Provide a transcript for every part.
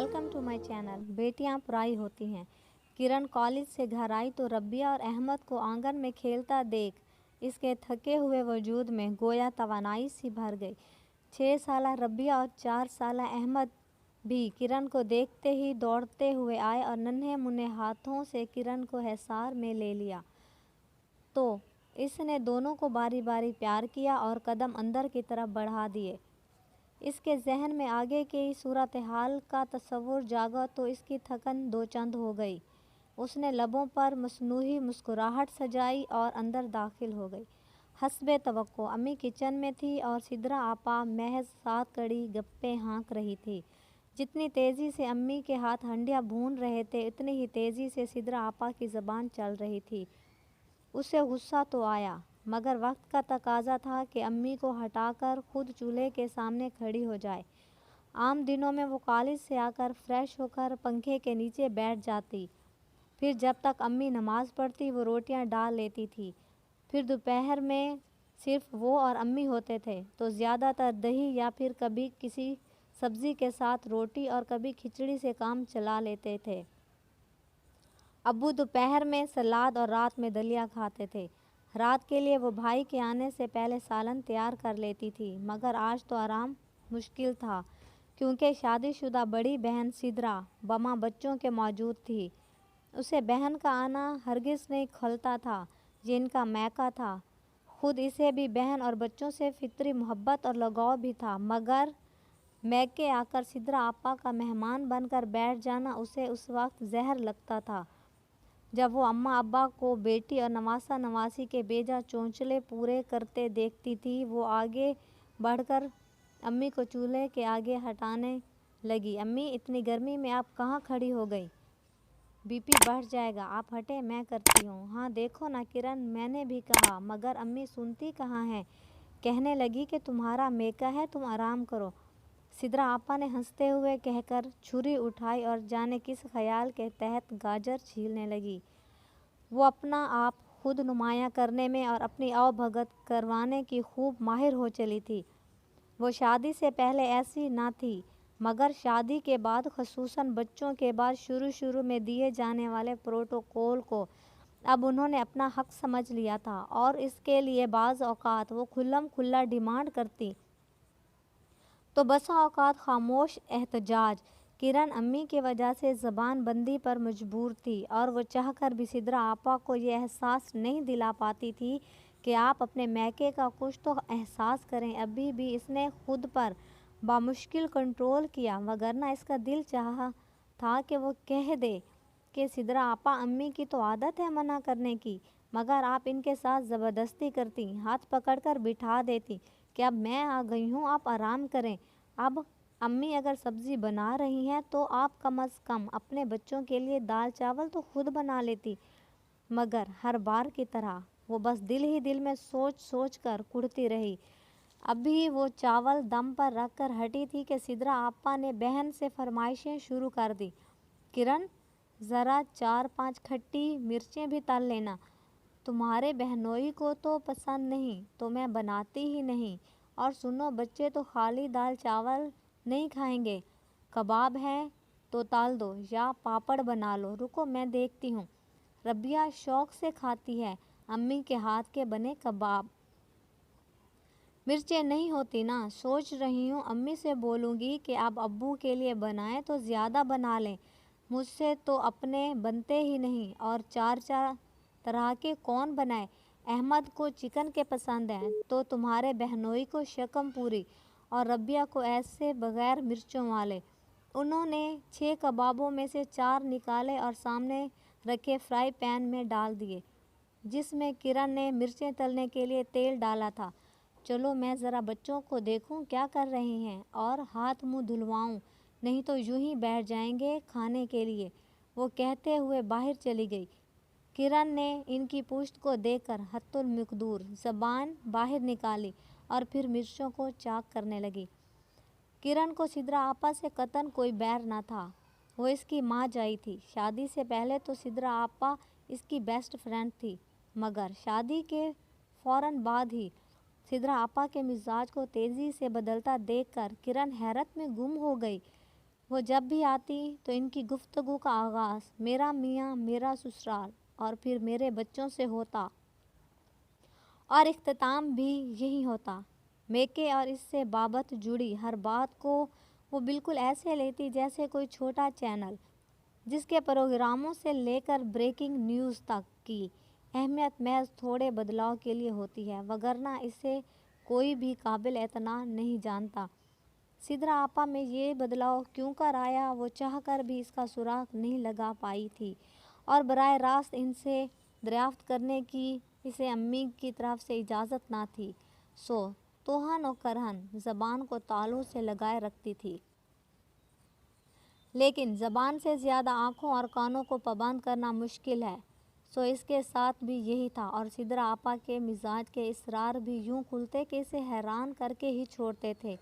Welcome to my channel. बेटियां पराई होती हैं। किरण कॉलेज से घर आई तो रबिया और अहमद को आंगन में खेलता देख इसके थके हुए वजूद में गोया तवानाई सी भर गई। 6 साला रबिया और 4 साला अहमद भी किरण को देखते ही दौड़ते हुए आए और नन्हे मुन्ने हाथों से किरण को हिसार में ले लिया। तो इसने दोनों को बारी बारी प्यार किया और कदम अंदर की तरफ बढ़ा दिए। इसके जहन में आगे की सूरत हाल का तस्वुर जागा तो इसकी थकन दो चंद हो गई। उसने लबों पर मसनूही मुस्कुराहट सजाई और अंदर दाखिल हो गई। हस्बे तवक्को अम्मी किचन में थी और सिद्रा आपा महज 7 कड़ी गप्पे हाँक रही थी। जितनी तेज़ी से अम्मी के हाथ हंडिया भून रहे थे उतनी ही तेज़ी से सिद्रा आपा की ज़बान चल रही थी। उसे गुस्सा तो आया मगर वक्त का तकाजा था कि अम्मी को हटाकर खुद चूल्हे के सामने खड़ी हो जाए। आम दिनों में वो कॉलेज से आकर फ्रेश होकर पंखे के नीचे बैठ जाती। फिर जब तक अम्मी नमाज़ पढ़ती वो रोटियां डाल लेती थी। फिर दोपहर में सिर्फ वो और अम्मी होते थे तो ज़्यादातर दही या फिर कभी किसी सब्ज़ी के साथ रोटी और कभी खिचड़ी से काम चला लेते थे। अब्बू दोपहर में सलाद और रात में दलिया खाते थे। रात के लिए वो भाई के आने से पहले सालन तैयार कर लेती थी मगर आज तो आराम मुश्किल था क्योंकि शादीशुदा बड़ी बहन सिद्रा बमा बच्चों के मौजूद थी। उसे बहन का आना हरगिज़ नहीं खलता था। ये इनका मैका था। खुद इसे भी बहन और बच्चों से फितरी मोहब्बत और लगाव भी था मगर मैके आकर सिद्रा आपा का मेहमान बनकर बैठ जाना उसे उस वक्त जहर लगता था जब वो अम्मा अब्बा को बेटी और नवासा नवासी के बेजा चौंचले पूरे करते देखती थी। वो आगे बढ़कर अम्मी को चूल्हे के आगे हटाने लगी। अम्मी इतनी गर्मी में आप कहाँ खड़ी हो गई? बीपी बढ़ जाएगा, आप हटे मैं करती हूँ। हाँ देखो ना किरण, मैंने भी कहा मगर अम्मी सुनती कहाँ हैं। कहने लगी कि तुम्हारा मेका है, तुम आराम करो। सिद्रा आपा ने हंसते हुए कहकर छुरी उठाई और जाने किस ख्याल के तहत गाजर छीलने लगी। वो अपना आप खुद नुमायां करने में और अपनी अवभगत करवाने की खूब माहिर हो चली थी। वो शादी से पहले ऐसी ना थी मगर शादी के बाद ख़ुसूसन बच्चों के बाद शुरू में दिए जाने वाले प्रोटोकॉल को अब उन्होंने अपना हक समझ लिया था और इसके लिए बाज़ औक़ात वो खुल्लम खुल्ला डिमांड करती तो बसा औक़ात खामोश एहतजाज। किरण अम्मी की वजह से ज़बान बंदी पर मजबूर थी और वो चाहकर भी सिद्रा आपा को ये एहसास नहीं दिला पाती थी कि आप अपने मैके का कुछ तो एहसास करें। अभी भी इसने खुद पर बामुश्किल कंट्रोल किया वगरना इसका दिल चाहा था कि वो कह दे कि सिद्रा आपा अम्मी की तो आदत है मना करने की मगर आप इनके साथ ज़बरदस्ती करती, हाथ पकड़कर बिठा देती कि अब मैं आ गई हूँ, आप आराम करें। अब अम्मी अगर सब्ज़ी बना रही हैं तो आप कम अज़ कम अपने बच्चों के लिए दाल चावल तो खुद बना लेती। मगर हर बार की तरह वो बस दिल ही दिल में सोच कर कुढ़ती रही। अभी वो चावल दम पर रख कर हटी थी कि सिद्रा आपा ने बहन से फरमाइशें शुरू कर दी। किरण ज़रा 4-5 खट्टी मिर्चें भी तल लेना, तुम्हारे बहनोई को तो पसंद नहीं तो मैं बनाती ही नहीं। और सुनो बच्चे तो खाली दाल चावल नहीं खाएंगे, कबाब हैं तो तल दो या पापड़ बना लो। रुको मैं देखती हूँ। रबिया शौक़ से खाती है अम्मी के हाथ के बने कबाब। मिर्चें नहीं होती ना, सोच रही हूँ अम्मी से बोलूँगी कि आप अब्बू के लिए बनाएं तो ज़्यादा बना लें, मुझसे तो अपने बनते ही नहीं और 4-4 तरह के कौन बनाए। अहमद को चिकन के पसंद है तो तुम्हारे बहनोई को शकम पूरी और रबिया को ऐसे बग़ैर मिर्चों वाले। उन्होंने 6 कबाबों में से 4 निकाले और सामने रखे फ्राई पैन में डाल दिए जिसमें किरण ने मिर्चें तलने के लिए तेल डाला था। चलो मैं ज़रा बच्चों को देखूं क्या कर रही हैं और हाथ मुंह धुलवाऊं, नहीं तो यूं ही बैठ जाएंगे खाने के लिए। वो कहते हुए बाहर चली गई। किरण ने इनकी पुश्त को देखकर हत्तुल मकदूर ज़बान बाहर निकाली और फिर मिर्चों को चाक करने लगी। किरण को सिद्रा आपा से कतन कोई बैर न था। वो इसकी माँ जाई थी। शादी से पहले तो सिद्रा आपा इसकी बेस्ट फ्रेंड थी मगर शादी के फ़ौरन बाद ही सिद्रा आपा के मिजाज को तेज़ी से बदलता देखकर किरण हैरत में गुम हो गई। وہ جب بھی آتی تو ان کی گفتگو کا آغاز میرا میاں میرا سسرال اور پھر میرے بچوں سے ہوتا اور اختتام بھی یہی ہوتا۔ میکے اور اس سے بابت جڑی ہر بات کو وہ بالکل ایسے لیتی جیسے کوئی چھوٹا چینل جس کے پروگراموں سے لے کر بریکنگ نیوز تک کی اہمیت محض تھوڑے بدلاؤ کے لیے ہوتی ہے، وگرنہ اسے کوئی بھی قابل اعتنا نہیں جانتا۔ سدرا آپا میں یہ بدلاؤ کیوں کر آیا وہ چاہ کر بھی اس کا سراغ نہیں لگا پائی تھی، اور براہ راست ان سے دریافت کرنے کی اسے امی کی طرف سے اجازت نہ تھی، سو توہن و کرہن زبان کو تالوں سے لگائے رکھتی تھی۔ لیکن زبان سے زیادہ آنکھوں اور کانوں کو پابند کرنا مشکل ہے، سو اس کے ساتھ بھی یہی تھا، اور سدرا آپا کے مزاج کے اسرار بھی یوں کھلتے کہ اسے حیران کر کے ہی چھوڑتے تھے۔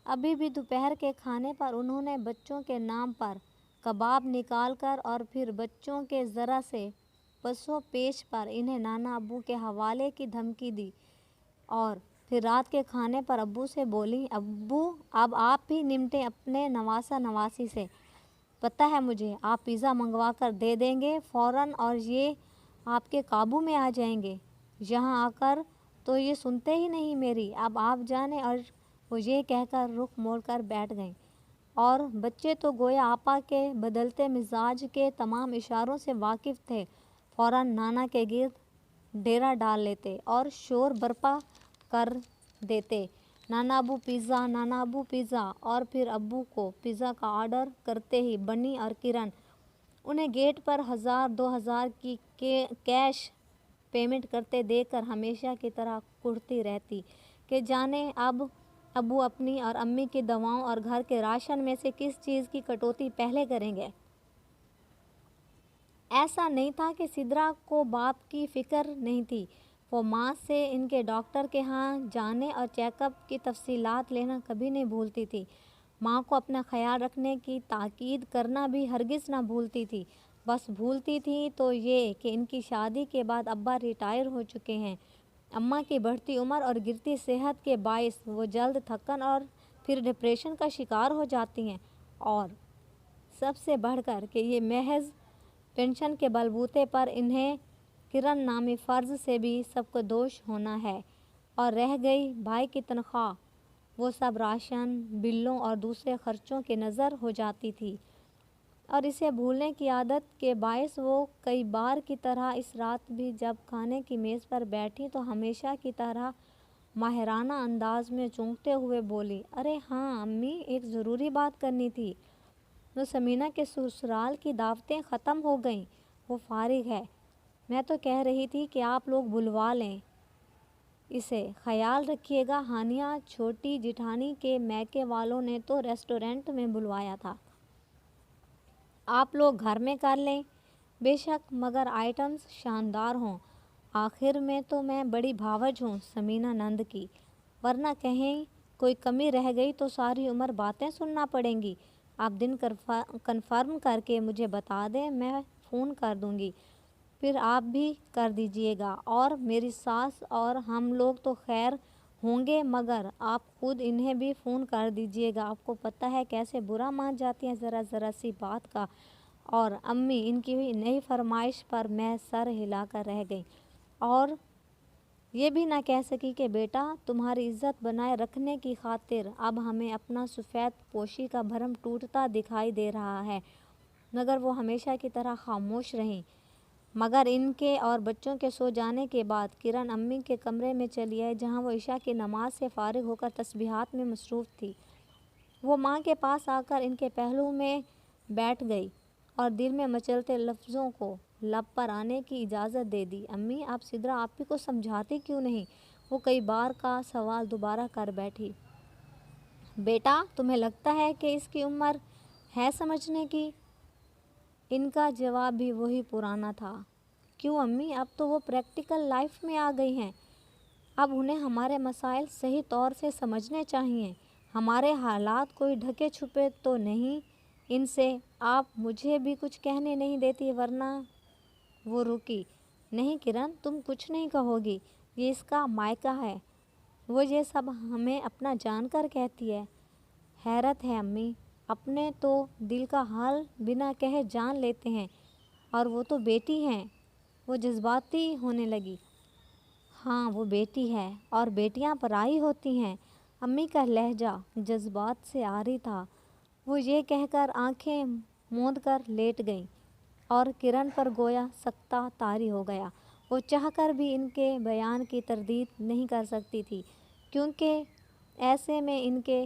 ابھی بھی دوپہر کے کھانے پر انہوں نے بچوں کے نام پر کباب نکال کر اور پھر بچوں کے ذرا سے پس و پیش پر انہیں نانا ابو کے حوالے کی دھمکی دی، اور پھر رات کے کھانے پر ابو سے بولیں، ابو اب آپ بھی نمٹیں اپنے نواسہ نواسی سے، پتہ ہے مجھے آپ پیزا منگوا کر دے دیں گے فوراً اور یہ آپ کے قابو میں آ جائیں گے۔ یہاں آ کر تو یہ سنتے ہی نہیں میری، اب آپ جانیں، اور وہ یہ کہہ کر رخ موڑ کر بیٹھ گئیں، اور بچے تو گویا آپا کے بدلتے مزاج کے تمام اشاروں سے واقف تھے، فوراً نانا کے گرد ڈیرا ڈال لیتے اور شور برپا کر دیتے، نانا ابو پیزا، نانا ابو پیزا، اور پھر ابو کو پیزا کا آرڈر کرتے ہی بنی اور کرن انہیں گیٹ پر 1000-2000 کی کیش پیمنٹ کرتے دیکھ کر ہمیشہ کی طرح کڑھتی رہتی کہ جانے اب ابو اپنی اور امی کی دواؤں اور گھر کے راشن میں سے کس چیز کی کٹوتی پہلے کریں گے۔ ایسا نہیں تھا کہ سدرا کو باپ کی فکر نہیں تھی، وہ ماں سے ان کے ڈاکٹر کے ہاں جانے اور چیک اپ کی تفصیلات لینا کبھی نہیں بھولتی تھی، ماں کو اپنا خیال رکھنے کی تاکید کرنا بھی ہرگز نہ بھولتی تھی، بس بھولتی تھی تو یہ کہ ان کی شادی کے بعد ابا ریٹائر ہو چکے ہیں، اماں کی بڑھتی عمر اور گرتی صحت کے باعث وہ جلد تھکن اور پھر ڈپریشن کا شکار ہو جاتی ہیں، اور سب سے بڑھ کر کہ یہ محض پینشن کے بلبوتے پر انہیں کرن نامی فرض سے بھی سب کو دوش ہونا ہے، اور رہ گئی بھائی کی تنخواہ، وہ سب راشن، بلوں اور دوسرے خرچوں کی نظر ہو جاتی تھی، اور اسے بھولنے کی عادت کے باعث وہ کئی بار کی طرح اس رات بھی جب کھانے کی میز پر بیٹھی تو ہمیشہ کی طرح ماہرانہ انداز میں چونکتے ہوئے بولی، ارے ہاں امی، ایک ضروری بات کرنی تھی، وہ سمینا کے سسرال کی دعوتیں ختم ہو گئیں، وہ فارغ ہے، میں تو کہہ رہی تھی کہ آپ لوگ بلوا لیں اسے، خیال رکھیے گا ہانیہ چھوٹی جیٹھانی کے میکے والوں نے تو ریسٹورنٹ میں بلوایا تھا، آپ لوگ گھر میں کر لیں، بے شک مگر آئٹمز شاندار ہوں، آخر میں تو میں بڑی بھاوج ہوں سمینا نند کی، ورنہ کہیں کوئی کمی رہ گئی تو ساری عمر باتیں سننا پڑیں گی، آپ دن کنفرم کر کے مجھے بتا دیں، میں فون کر دوں گی، پھر آپ بھی کر دیجئے گا، اور میری ساس اور ہم لوگ تو خیر ہوں گے مگر آپ خود انہیں بھی فون کر دیجئے گا، آپ کو پتہ ہے کیسے برا مان جاتی ہیں ذرا سی بات کا، اور امی ان کی نئی فرمائش پر میں سر ہلا کر رہ گئی، اور یہ بھی نہ کہہ سکی کہ بیٹا تمہاری عزت بنائے رکھنے کی خاطر اب ہمیں اپنا سفید پوشی کا بھرم ٹوٹتا دکھائی دے رہا ہے، مگر وہ ہمیشہ کی طرح خاموش رہیں، مگر ان کے اور بچوں کے سو جانے کے بعد کرن امی کے کمرے میں چلی آئی جہاں وہ عشاء کی نماز سے فارغ ہو کر تسبیحات میں مصروف تھی، وہ ماں کے پاس آ کر ان کے پہلو میں بیٹھ گئی اور دل میں مچلتے لفظوں کو لب پر آنے کی اجازت دے دی، امی آپ سدرا آپی کو سمجھاتی کیوں نہیں؟ وہ کئی بار کا سوال دوبارہ کر بیٹھی، بیٹا تمہیں لگتا ہے کہ اس کی عمر ہے سمجھنے کی؟ ان کا جواب بھی وہی پرانا تھا، کیوں امی، اب تو وہ پریکٹیکل لائف میں آ گئی ہیں، اب انہیں ہمارے مسائل صحیح طور سے سمجھنے چاہیے، ہمارے حالات کوئی ڈھکے چھپے تو نہیں ان سے، آپ مجھے بھی کچھ کہنے نہیں دیتی ورنہ۔ وہ رکی، نہیں کرن تم کچھ نہیں کہو گی، یہ اس کا مائکہ ہے، وہ یہ سب ہمیں اپنا جان کر کہتی ہے، حیرت ہے امی، अपने तो दिल का हाल बिना कहे जान लेते हैं, और वो तो बेटी हैं। वो जज्बाती होने लगी। हाँ, वो बेटी है और बेटियां पराई होती हैं। अम्मी का लहजा जज्बात से आरी था। वो ये कहकर आंखें मूंद कर लेट गई और किरण पर गोया सख्ता तारी हो गया। वो चाहकर भी इनके बयान की तरदीद नहीं कर सकती थी, क्योंकि ऐसे में इनके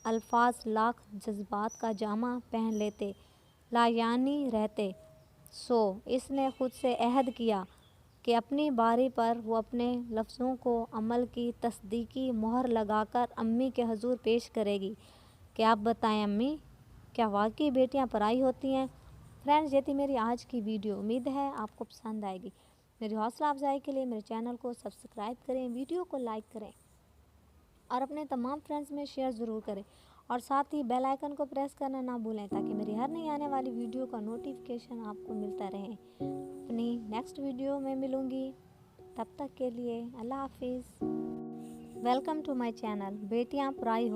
अल्फाज लाख जज्बात का जामा पहन लेते, लायानी रहते। सो इसने खुद से अहद किया कि अपनी बारी पर वो अपने लफ्ज़ों को अमल की तस्दीकी मोहर लगाकर अम्मी के हुजूर पेश करेगी। क्या आप बताएं अम्मी, क्या वाकई बेटियां पराई होती हैं? फ्रेंड्स, ये थी मेरी आज की वीडियो। उम्मीद है आपको पसंद आएगी। मेरी हौसला अफजाई के लिए मेरे चैनल को सब्सक्राइब करें, वीडियो को लाइक करें और अपने तमाम फ्रेंड्स में शेयर ज़रूर करें, और साथ ही बेल आइकन को प्रेस करना ना भूलें, ताकि मेरी हर नई आने वाली वीडियो का नोटिफिकेशन आपको मिलता रहे। अपनी नेक्स्ट वीडियो में मिलूँगी, तब तक के लिए अल्लाह हाफिज़। वेलकम टू माय चैनल बेटियां पराई हो।